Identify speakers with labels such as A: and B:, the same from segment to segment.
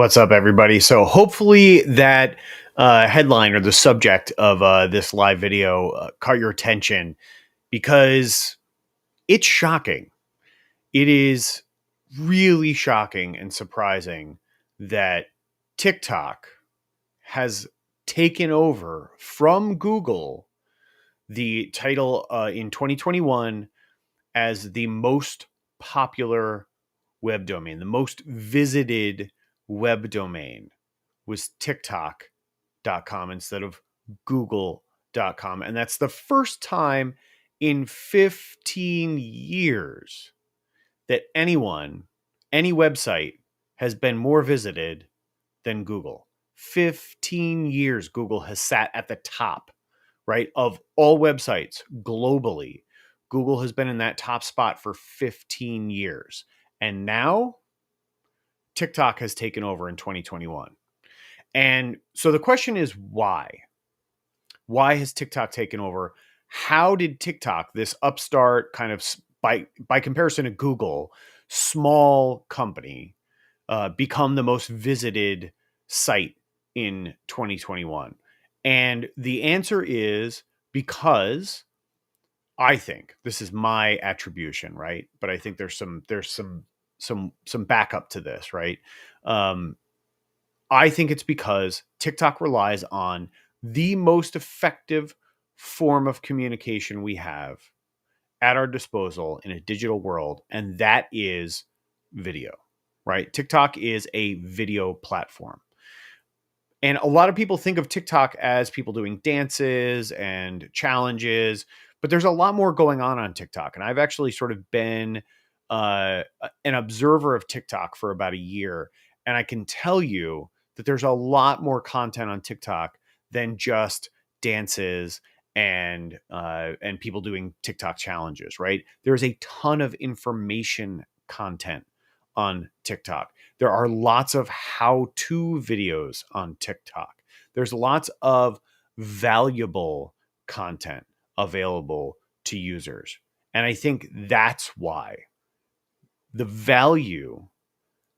A: What's up, everybody? So hopefully that headline or the subject of this live video caught your attention because it's shocking. It is really shocking and surprising that TikTok has taken over from Google the title in 2021 as the most popular web domain, the most visited web domain was TikTok.com instead of Google.com. And that's the first time in 15 years that any website has been more visited than Google. 15 years Google has sat at the top, right, of all websites globally. Google has been in that top spot for 15 years. And now TikTok has taken over in 2021. And so the question is why? Why has TikTok taken over? How did TikTok, this upstart kind of by comparison to Google, small company, become the most visited site in 2021? And the answer is because I think this is my attribution, right? But I think there's some backup to this, right? I think it's because TikTok relies on the most effective form of communication we have at our disposal in a digital world, and that is video, right? TikTok is a video platform. And a lot of people think of TikTok as people doing dances and challenges, but there's a lot more going on TikTok. And I've actually sort of been an observer of TikTok for about a year. And I can tell you that there's a lot more content on TikTok than just dances and people doing TikTok challenges, right? There's a ton of information content on TikTok. There are lots of how-to videos on TikTok. There's lots of valuable content available to users. And I think that's why the value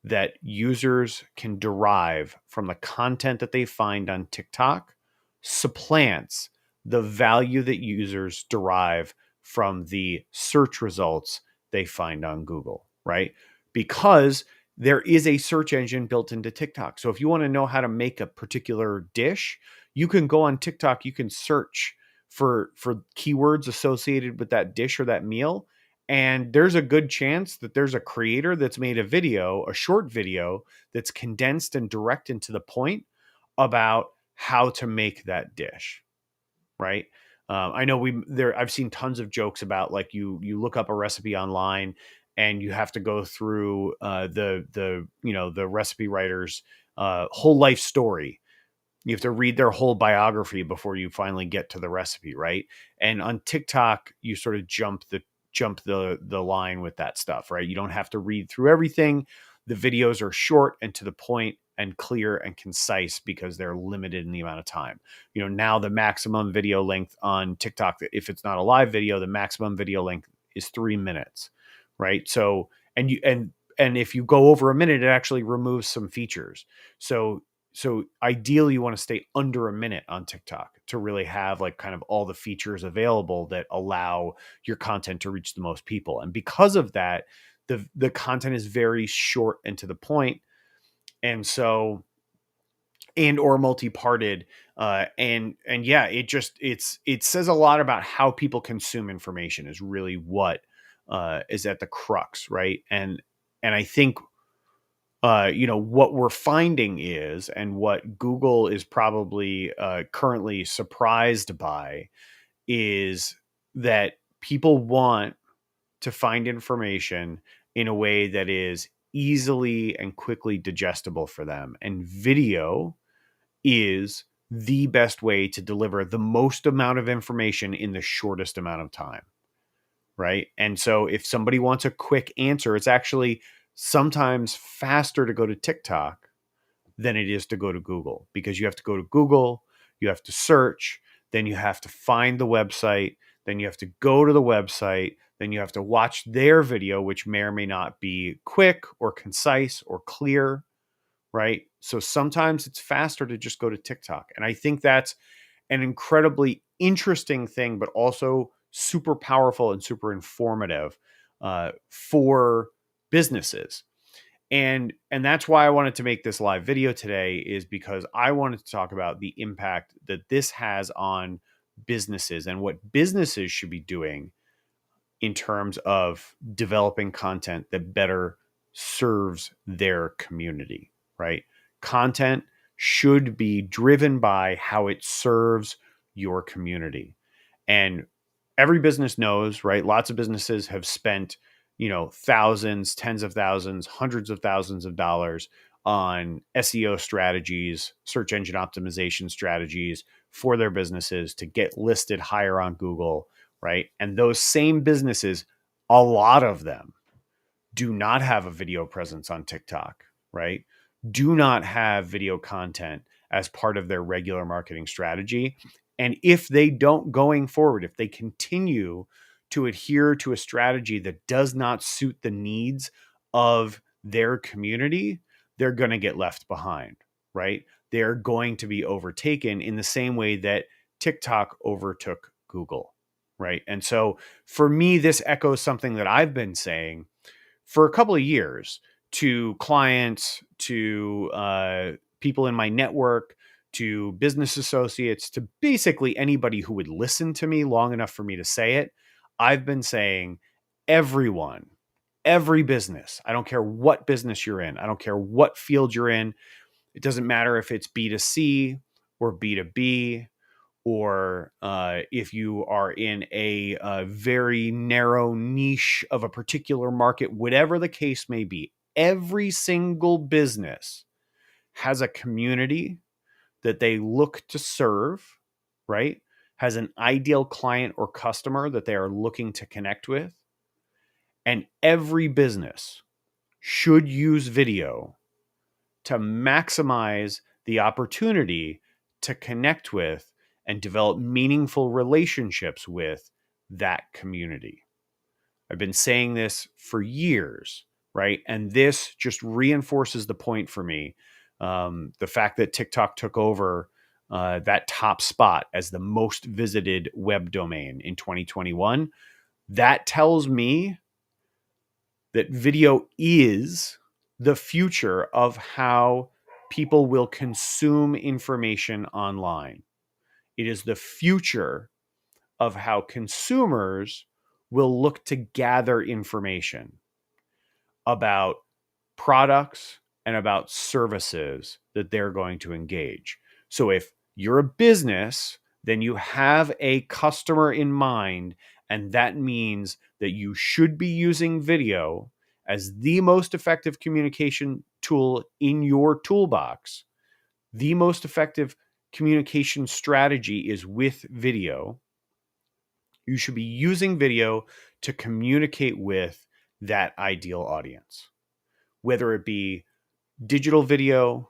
A: that users can derive from the content that they find on TikTok supplants the value that users derive from the search results they find on Google, right? Because there is a search engine built into TikTok. So if you want to know how to make a particular dish, you can go on TikTok, you can search for keywords associated with that dish or that meal, and there's a good chance that there's a creator that's made a short video that's condensed and direct and to the point about how to make that dish, right? I know I've seen tons of jokes about like you look up a recipe online and you have to go through the recipe writer's whole life story. You have to read their whole biography before you finally get to the recipe, right? And on TikTok, you sort of jump the line with that stuff, right? You don't have to read through everything. The videos are short and to the point and clear and concise because they're limited in the amount of time. Now the maximum video length on TikTok, if it's not a live video, the maximum video length is 3 minutes, right? So, and if you go over a minute, it actually removes some features. So ideally you want to stay under a minute on TikTok to really have like kind of all the features available that allow your content to reach the most people. And because of that, the content is very short and to the point. And so, and or multi-parted, and yeah, it says a lot about how people consume information is really what is at the crux, right? And I think what we're finding is, and what Google is probably currently surprised by, is that people want to find information in a way that is easily and quickly digestible for them. And video is the best way to deliver the most amount of information in the shortest amount of time, right? And so if somebody wants a quick answer, it's actually sometimes faster to go to TikTok than it is to go to Google, because you have to go to Google, you have to search, then you have to find the website, then you have to go to the website, then you have to watch their video, which may or may not be quick or concise or clear, right? So sometimes it's faster to just go to TikTok. And I think that's an incredibly interesting thing, but also super powerful and super informative for businesses. And that's why I wanted to make this live video today, is because I wanted to talk about the impact that this has on businesses and what businesses should be doing in terms of developing content that better serves their community, right? Content should be driven by how it serves your community. And every business knows, right? Lots of businesses have spent, thousands, tens of thousands, hundreds of thousands of dollars on SEO strategies, search engine optimization strategies for their businesses to get listed higher on Google, right? And those same businesses, a lot of them do not have a video presence on TikTok, right? Do not have video content as part of their regular marketing strategy. And if they don't going forward, if they continue to adhere to a strategy that does not suit the needs of their community, they're going to get left behind, right? They're going to be overtaken in the same way that TikTok overtook Google, right? And so for me, this echoes something that I've been saying for a couple of years to clients, to people in my network, to business associates, to basically anybody who would listen to me long enough for me to say it. I've been saying, everyone, every business, I don't care what business you're in, I don't care what field you're in, it doesn't matter if it's B2C or B2B, or if you are in a very narrow niche of a particular market, whatever the case may be, every single business has a community that they look to serve, right? Has an ideal client or customer that they are looking to connect with. And every business should use video to maximize the opportunity to connect with and develop meaningful relationships with that community. I've been saying this for years, right? And this just reinforces the point for me. The fact that TikTok took over that top spot as the most visited web domain in 2021, that tells me that video is the future of how people will consume information online. It is the future of how consumers will look to gather information about products and about services that they're going to engage. So if you're a business, then you have a customer in mind, and that means that you should be using video as the most effective communication tool in your toolbox. The most effective communication strategy is with video. You should be using video to communicate with that ideal audience, whether it be digital video,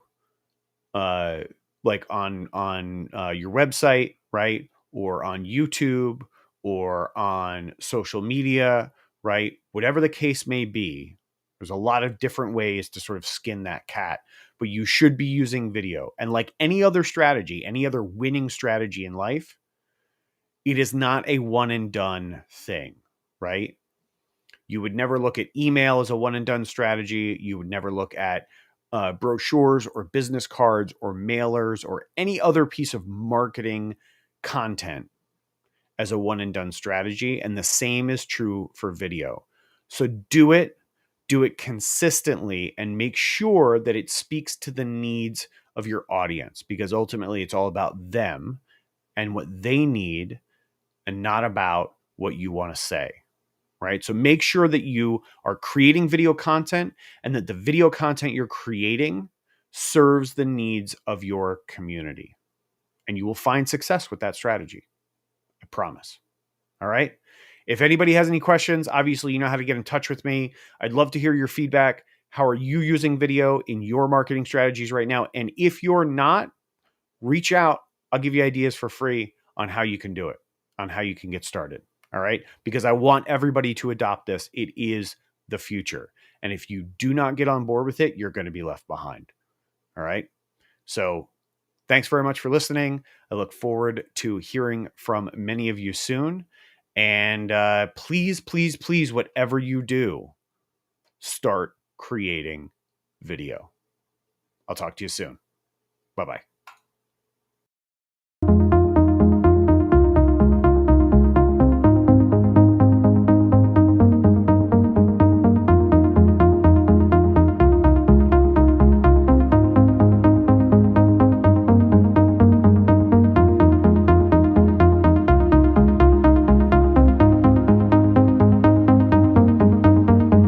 A: like on your website, right, or on YouTube, or on social media, right? Whatever the case may be, there's a lot of different ways to sort of skin that cat, but you should be using video. And like any other strategy, any other winning strategy in life, it is not a one and done thing, right? You would never look at email as a one and done strategy. You would never look at brochures or business cards or mailers or any other piece of marketing content as a one and done strategy. And the same is true for video. So do it consistently, and make sure that it speaks to the needs of your audience, because ultimately it's all about them and what they need, and not about what you want to say. Right? So make sure that you are creating video content, and that the video content you're creating serves the needs of your community. And you will find success with that strategy. I promise. All right. If anybody has any questions, obviously you know how to get in touch with me. I'd love to hear your feedback. How are you using video in your marketing strategies right now? And if you're not, reach out. I'll give you ideas for free on how you can do it, on how you can get started. All right. Because I want everybody to adopt this. It is the future. And if you do not get on board with it, you're going to be left behind. All right. So thanks very much for listening. I look forward to hearing from many of you soon. And please, please, please, whatever you do, start creating video. I'll talk to you soon. Bye-bye.